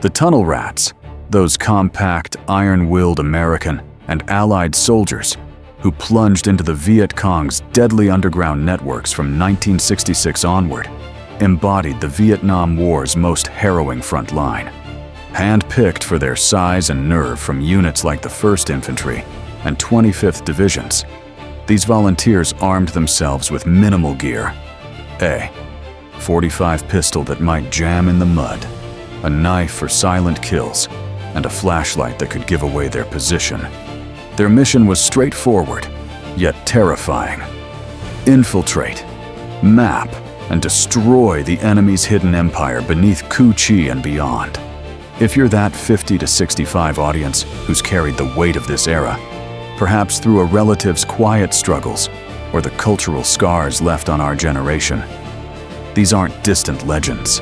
The tunnel rats, those compact, iron-willed American and Allied soldiers who plunged into the Viet Cong's deadly underground networks from 1966 onward, embodied the Vietnam War's most harrowing front line. Hand-picked for their size and nerve from units like the 1st Infantry and 25th Divisions, these volunteers armed themselves with minimal gear: a .45 pistol that might jam in the mud, a knife for silent kills, and a flashlight that could give away their position. Their mission was straightforward, yet terrifying: infiltrate, map, and destroy the enemy's hidden empire beneath Cu Chi and beyond. If you're that 50 to 65 audience who's carried the weight of this era, perhaps through a relative's quiet struggles or the cultural scars left on our generation, these aren't distant legends.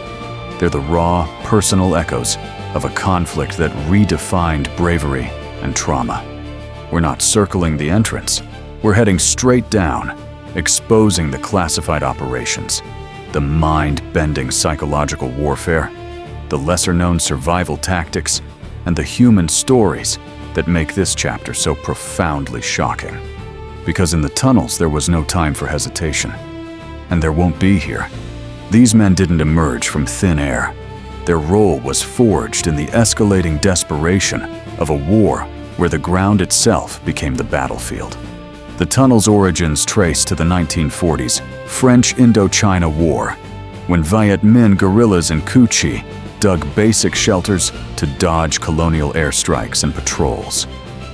They're the raw, personal echoes of a conflict that redefined bravery and trauma. We're not circling the entrance. We're heading straight down, exposing the classified operations, the mind-bending psychological warfare, the lesser-known survival tactics, and the human stories that make this chapter so profoundly shocking. Because in the tunnels, there was no time for hesitation. And there won't be here. These men didn't emerge from thin air. Their role was forged in the escalating desperation of a war where the ground itself became the battlefield. The tunnel's origins trace to the 1940s French Indochina War, when Viet Minh guerrillas in Cu Chi dug basic shelters to dodge colonial airstrikes and patrols.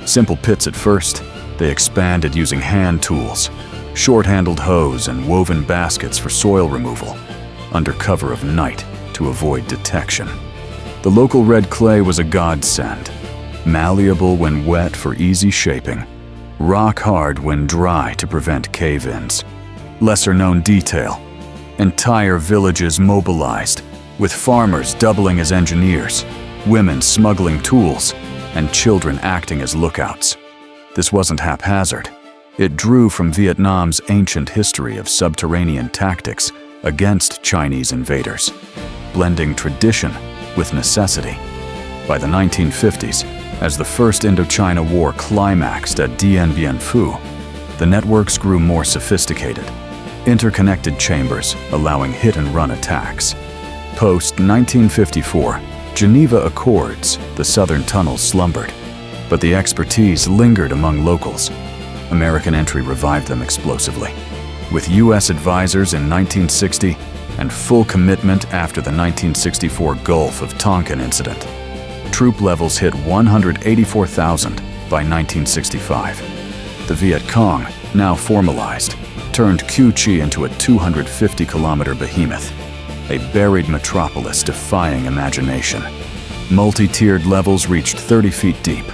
Simple pits at first, they expanded using hand tools, short-handled hoes and woven baskets for soil removal, under cover of night to avoid detection. The local red clay was a godsend, malleable when wet for easy shaping, rock hard when dry to prevent cave-ins. Lesser-known detail: entire villages mobilized, with farmers doubling as engineers, women smuggling tools, and children acting as lookouts. This wasn't haphazard. It drew from Vietnam's ancient history of subterranean tactics against Chinese invaders, blending tradition with necessity. By the 1950s, as the First Indochina War climaxed at Dien Bien Phu, the networks grew more sophisticated, interconnected chambers allowing hit-and-run attacks. Post-1954 Geneva Accords, the southern tunnels slumbered, but the expertise lingered among locals. American entry revived them explosively. With U.S. advisors in 1960 and full commitment after the 1964 Gulf of Tonkin incident, troop levels hit 184,000 by 1965. The Viet Cong, now formalized, turned Cu Chi into a 250-kilometer behemoth, a buried metropolis defying imagination. Multi-tiered levels reached 30 feet deep,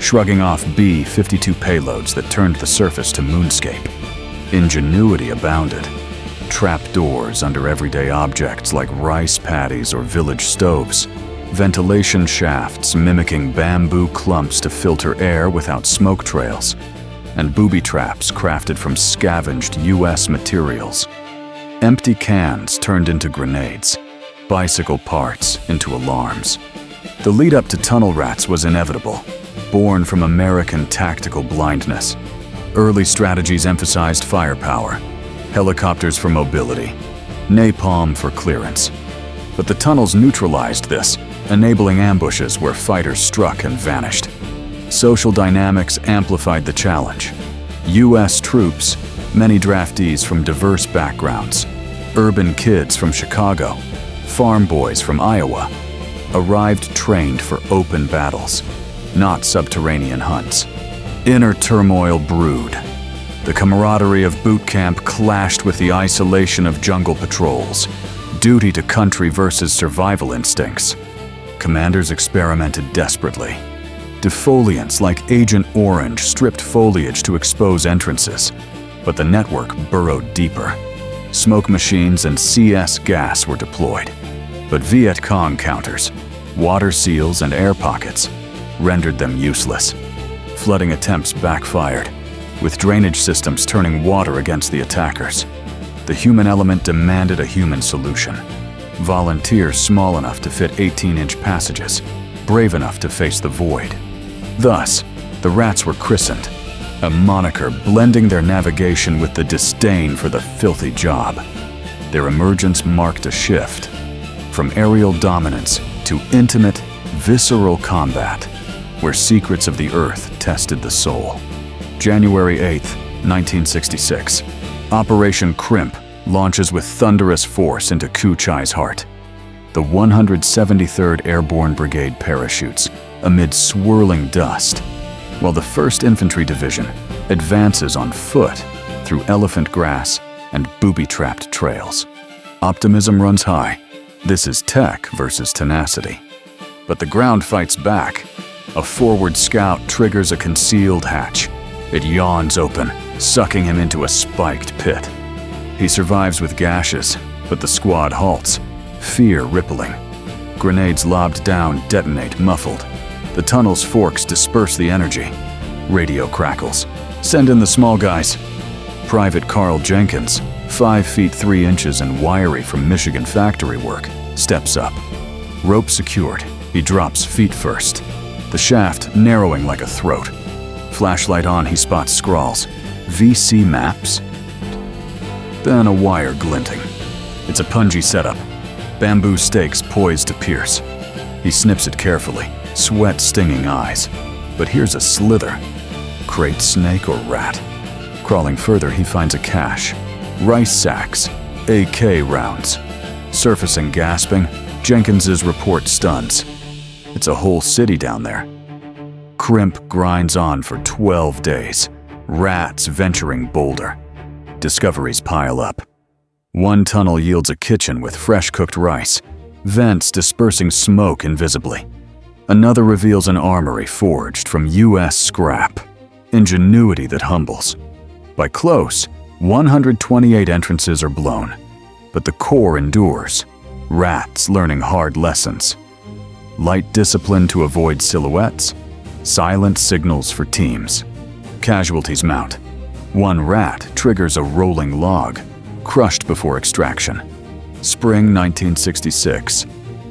shrugging off B-52 payloads that turned the surface to moonscape. Ingenuity abounded. Trapdoors under everyday objects like rice paddies or village stoves, ventilation shafts mimicking bamboo clumps to filter air without smoke trails, and booby traps crafted from scavenged U.S. materials. Empty cans turned into grenades, bicycle parts into alarms. The lead-up to tunnel rats was inevitable, born from American tactical blindness. Early strategies emphasized firepower, helicopters for mobility, napalm for clearance. But the tunnels neutralized this, enabling ambushes where fighters struck and vanished. Social dynamics amplified the challenge. U.S. troops, many draftees from diverse backgrounds, urban kids from Chicago, farm boys from Iowa, arrived trained for open battles, not subterranean hunts. Inner turmoil brewed. The camaraderie of boot camp clashed with the isolation of jungle patrols, duty to country versus survival instincts. Commanders experimented desperately. Defoliants like Agent Orange stripped foliage to expose entrances, but the network burrowed deeper. Smoke machines and CS gas were deployed, but Viet Cong counters, water seals and air pockets rendered them useless. Flooding attempts backfired, with drainage systems turning water against the attackers. The human element demanded a human solution. volunteers small enough to fit 18-inch passages, brave enough to face the void. Thus, the rats were christened, a moniker blending their navigation with the disdain for the filthy job. Their emergence marked a shift, from aerial dominance to intimate, visceral combat, where secrets of the earth tested the soul. January 8, 1966. Operation Crimp launches with thunderous force into Ku Chai's heart. The 173rd Airborne Brigade parachutes amid swirling dust, while the 1st Infantry Division advances on foot through elephant grass and booby-trapped trails. Optimism runs high. This is tech versus tenacity. But the ground fights back. A forward scout triggers a concealed hatch. It yawns open, sucking him into a spiked pit. He survives with gashes, but the squad halts, fear rippling. Grenades lobbed down detonate muffled. The tunnel's forks disperse the energy. Radio crackles. Send in the small guys. Private Carl Jenkins, 5 feet 3 inches and wiry from Michigan factory work, steps up. Rope secured, he drops feet first. The shaft narrowing like a throat. Flashlight on, he spots scrawls. VC maps? Then a wire glinting. It's a punji setup. Bamboo stakes poised to pierce. He snips it carefully, sweat stinging eyes. But here's a slither. Crate snake or rat? Crawling further, he finds a cache. Rice sacks, AK rounds. Surfacing gasping, Jenkins's report stuns. It's a whole city down there. Crimp grinds on for 12 days, rats venturing bolder. Discoveries pile up. One tunnel yields a kitchen with fresh-cooked rice, vents dispersing smoke invisibly. Another reveals an armory forged from U.S. scrap, ingenuity that humbles. By close, 128 entrances are blown, but the core endures, rats learning hard lessons. Light discipline to avoid silhouettes, silent signals for teams. Casualties mount. One rat triggers a rolling log, crushed before extraction. Spring 1966.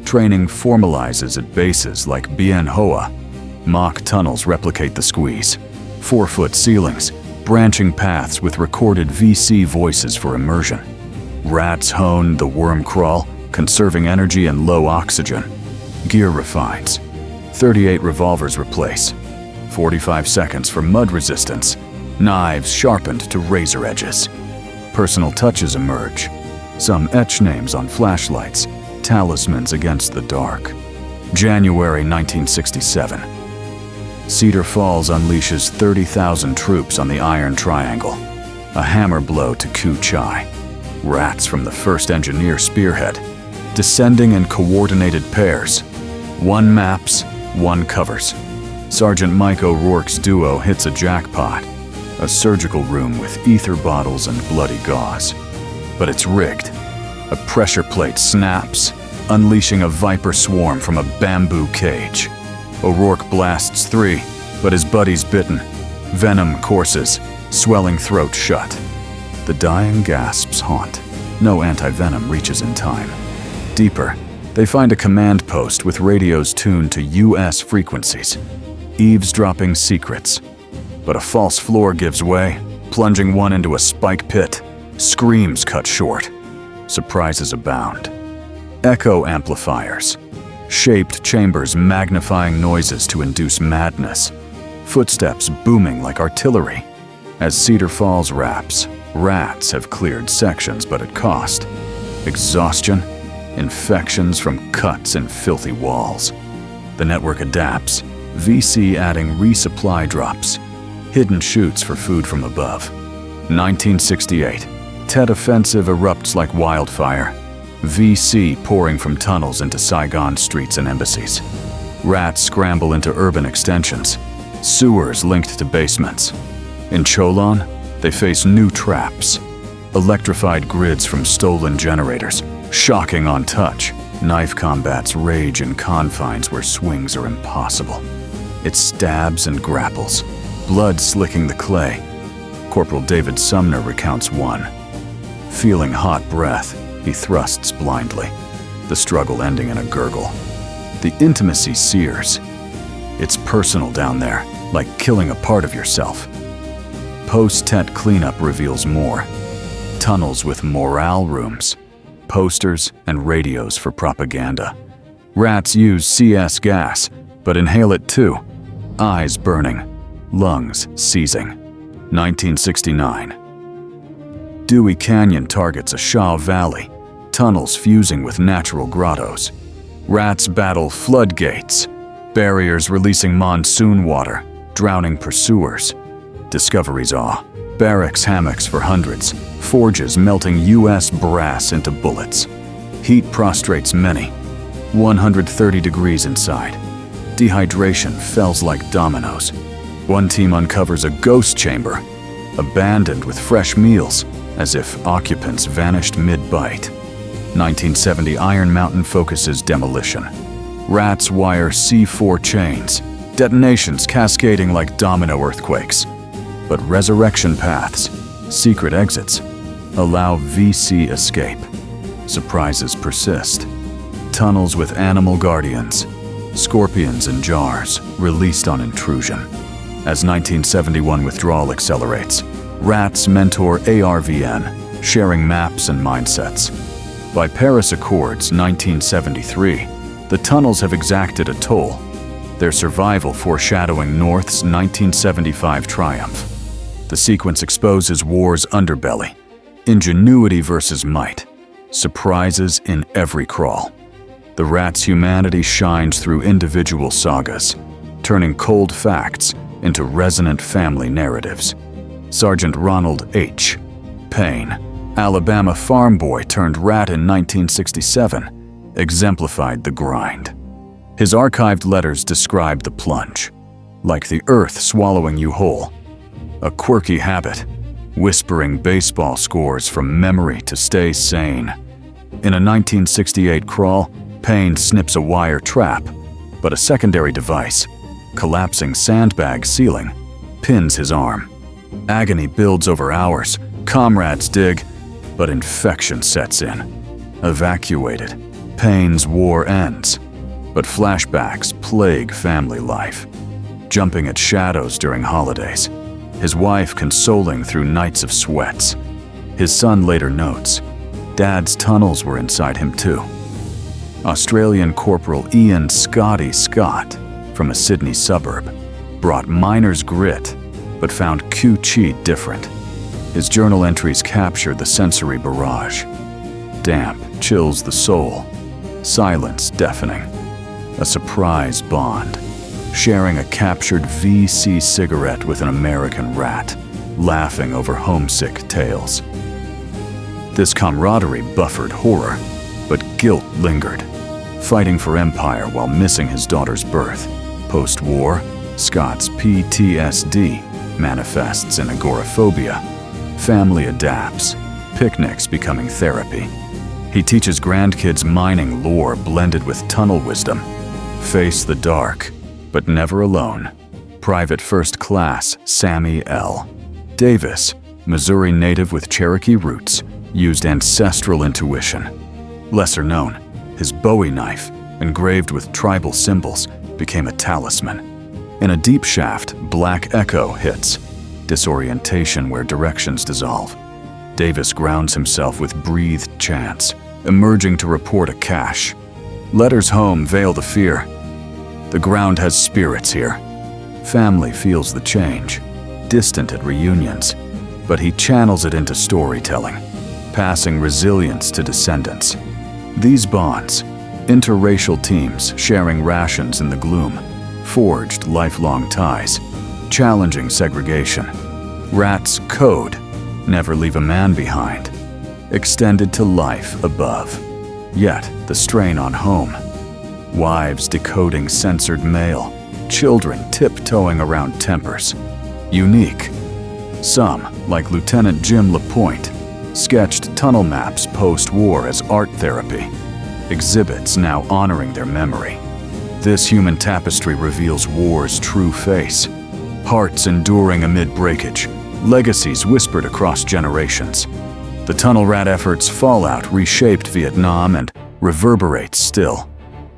Training formalizes at bases like Bien Hoa. Mock tunnels replicate the squeeze. 4-foot ceilings, branching paths with recorded VC voices for immersion. Rats hone the worm crawl, conserving energy and low oxygen. Gear refines. 38 revolvers replace. 45 seconds for mud resistance. Knives sharpened to razor edges. Personal touches emerge. Some etch names on flashlights, talismans against the dark. January 1967. Cedar Falls unleashes 30,000 troops on the Iron Triangle. A hammer blow to Ku Chai. Rats from the 1st Engineer spearhead, descending in coordinated pairs. One maps, one covers. Sergeant Mike O'Rourke's duo hits a jackpot. A surgical room with ether bottles and bloody gauze. But it's rigged. A pressure plate snaps, unleashing a viper swarm from a bamboo cage. O'Rourke blasts 3, but his buddy's bitten. Venom courses, swelling throat shut. The dying gasps haunt. No anti-venom reaches in time. Deeper, they find a command post with radios tuned to U.S. frequencies. Eavesdropping secrets. But a false floor gives way, plunging one into a spike pit. Screams cut short. Surprises abound. Echo amplifiers. Shaped chambers magnifying noises to induce madness. Footsteps booming like artillery. As Cedar Falls wraps, rats have cleared sections, but at cost. Exhaustion, infections from cuts in filthy walls. The network adapts, VC adding resupply drops. Hidden chutes for food from above. 1968. Tet Offensive erupts like wildfire. VC pouring from tunnels into Saigon streets and embassies. Rats scramble into urban extensions. Sewers linked to basements. In Cholon, they face new traps. Electrified grids from stolen generators. Shocking on touch. Knife combats rage in confines where swings are impossible. It stabs and grapples. Blood slicking the clay. Corporal David Sumner recounts one. Feeling hot breath, he thrusts blindly. the struggle ending in a gurgle. The intimacy sears. It's personal down there, like killing a part of yourself. Post-tet cleanup reveals more. Tunnels with morale rooms, posters and radios for propaganda. Rats use CS gas, but inhale it too. Eyes burning, lungs seizing. 1969. Dewey Canyon targets a Shaw Valley, tunnels fusing with natural grottos. Rats battle floodgates, barriers releasing monsoon water, drowning pursuers. Discovery's awe. Barracks hammocks for hundreds, forges melting US brass into bullets. Heat prostrates many. 130 degrees inside. Dehydration fells like dominoes. One team uncovers a ghost chamber, abandoned with fresh meals, as if occupants vanished mid-bite. 1970 Iron Mountain focuses demolition. Rats wire C4 chains, detonations cascading like domino earthquakes. But resurrection paths, secret exits, allow VC escape. Surprises persist. Tunnels with animal guardians, scorpions in jars, released on intrusion. As 1971 withdrawal accelerates, rats mentor ARVN, sharing maps and mindsets. By Paris Accords 1973, the tunnels have exacted a toll, their survival foreshadowing North's 1975 triumph. The sequence exposes war's underbelly, ingenuity versus might, surprises in every crawl. The rat's humanity shines through individual sagas, turning cold facts into resonant family narratives. Sergeant Ronald H. Payne, Alabama farm boy turned rat in 1967, exemplified the grind. His archived letters describe the plunge, like the earth swallowing you whole. A quirky habit, whispering baseball scores from memory to stay sane. In a 1968 crawl, Payne snips a wire trap, but a secondary device, collapsing sandbag ceiling, pins his arm. Agony builds over hours, comrades dig, but infection sets in. Evacuated, Payne's war ends, but flashbacks plague family life. Jumping at shadows during holidays, his wife consoling through nights of sweats. His son later notes, Dad's tunnels were inside him too. Australian Corporal Ian Scotty Scott, from a Sydney suburb, brought miner's grit, but found Q-Chi different. His journal entries capture the sensory barrage. Damp chills the soul, silence deafening. A surprise bond, sharing a captured VC cigarette with an American rat, laughing over homesick tales. This camaraderie buffered horror, but guilt lingered, fighting for empire while missing his daughter's birth. Post-war, Scott's PTSD manifests in agoraphobia. Family adapts, picnics becoming therapy. He teaches grandkids mining lore blended with tunnel wisdom. Face the dark, but never alone. Private First Class Sammy L. Davis, Missouri native with Cherokee roots, used ancestral intuition. Lesser known, his Bowie knife, engraved with tribal symbols, became a talisman. In a deep shaft, Black Echo hits, disorientation where directions dissolve. Davis grounds himself with breathed chants, emerging to report a cache. Letters home veil the fear. The ground has spirits here. Family feels the change, distant at reunions, but he channels it into storytelling, passing resilience to descendants. These bonds, interracial teams sharing rations in the gloom, forged lifelong ties, challenging segregation. Rats' code, never leave a man behind, extended to life above. Yet the strain on home. Wives decoding censored mail, children tiptoeing around tempers. Unique. Some, like Lieutenant Jim LaPointe, sketched tunnel maps post-war as art therapy, exhibits now honoring their memory. This human tapestry reveals war's true face. Hearts enduring amid breakage, legacies whispered across generations. The tunnel rat effort's fallout reshaped Vietnam and reverberates still,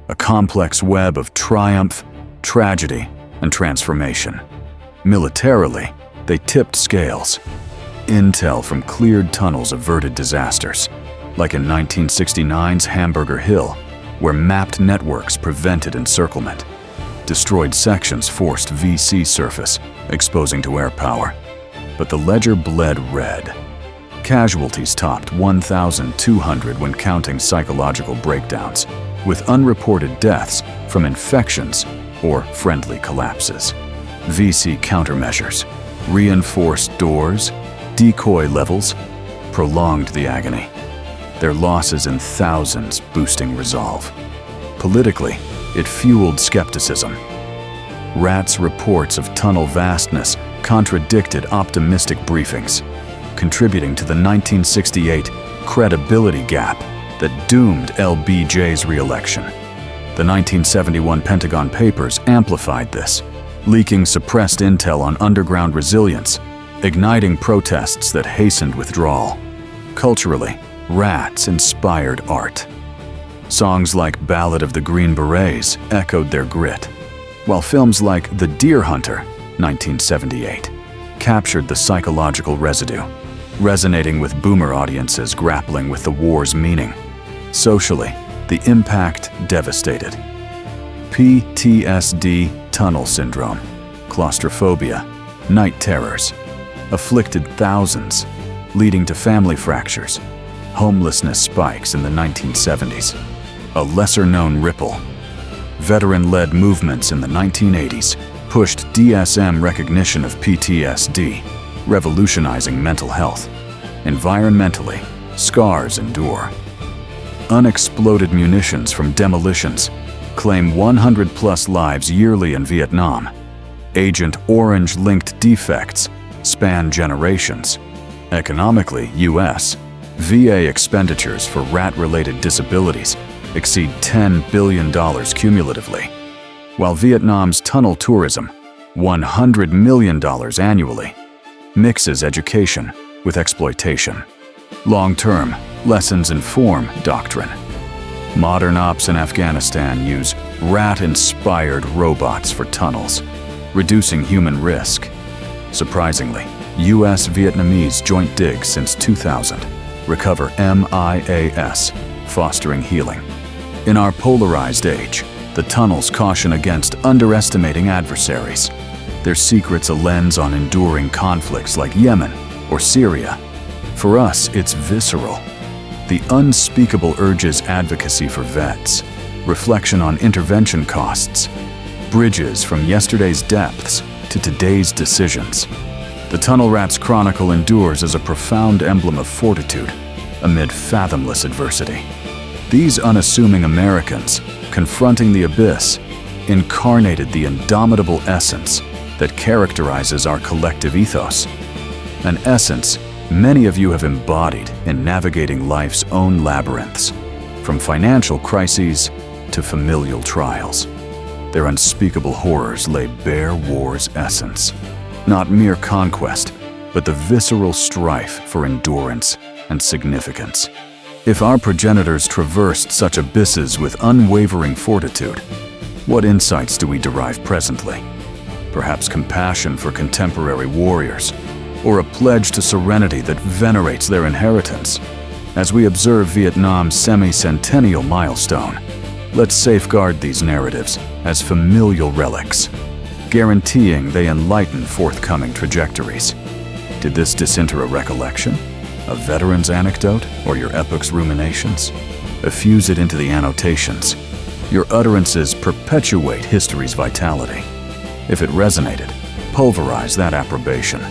a complex web of triumph, tragedy, and transformation. Militarily, they tipped scales. Intel from cleared tunnels averted disasters, like in 1969's Hamburger Hill, where mapped networks prevented encirclement. Destroyed sections forced VC surface, exposing to air power. But the ledger bled red. Casualties topped 1,200 when counting psychological breakdowns, with unreported deaths from infections or friendly collapses. VC countermeasures, reinforced doors, decoy levels, prolonged the agony. Their losses in thousands boosting resolve. Politically, it fueled skepticism. Rat's reports of tunnel vastness contradicted optimistic briefings, contributing to the 1968 credibility gap that doomed LBJ's re-election. The 1971 Pentagon Papers amplified this, leaking suppressed intel on underground resilience, igniting protests that hastened withdrawal. Culturally, rats inspired art. Songs like Ballad of the Green Berets echoed their grit, while films like The Deer Hunter, 1978, captured the psychological residue, resonating with boomer audiences grappling with the war's meaning. Socially, the impact devastated. PTSD, tunnel syndrome, claustrophobia, night terrors, afflicted thousands, leading to family fractures, homelessness spikes in the 1970s. A lesser-known ripple. Veteran-led movements in the 1980s pushed DSM recognition of PTSD, revolutionizing mental health. Environmentally, scars endure. Unexploded munitions from demolitions claim 100+ lives yearly in Vietnam. Agent Orange-linked defects span generations. Economically, U.S. VA expenditures for rat-related disabilities exceed $10 billion cumulatively, while Vietnam's tunnel tourism, $100 million annually, mixes education with exploitation. Long-term, lessons inform doctrine. Modern ops in Afghanistan use rat-inspired robots for tunnels, reducing human risk. Surprisingly, U.S.-Vietnamese joint digs since 2000 recover MIAS, fostering healing. In our polarized age, the tunnels caution against underestimating adversaries. Their secret's a lens on enduring conflicts like Yemen or Syria. For us, it's visceral. The unspeakable urges advocacy for vets, reflection on intervention costs, bridges from yesterday's depths to today's decisions. The Tunnel Rat's chronicle endures as a profound emblem of fortitude amid fathomless adversity. These unassuming Americans, confronting the abyss, incarnated the indomitable essence that characterizes our collective ethos. An essence many of you have embodied in navigating life's own labyrinths, from financial crises to familial trials. Their unspeakable horrors lay bare war's essence. Not mere conquest, but the visceral strife for endurance and significance. If our progenitors traversed such abysses with unwavering fortitude, what insights do we derive presently? Perhaps compassion for contemporary warriors, or a pledge to serenity that venerates their inheritance. As we observe Vietnam's semi-centennial milestone, let's safeguard these narratives as familial relics, guaranteeing they enlighten forthcoming trajectories. Did this disinter a recollection, a veteran's anecdote, or your epoc's ruminations? Effuse it into the annotations. Your utterances perpetuate history's vitality. If it resonated, pulverize that approbation.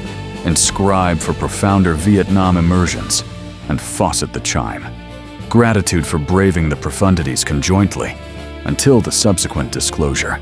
Inscribe for profounder Vietnam immersions, and faucet the chime. Gratitude for braving the profundities conjointly, until the subsequent disclosure.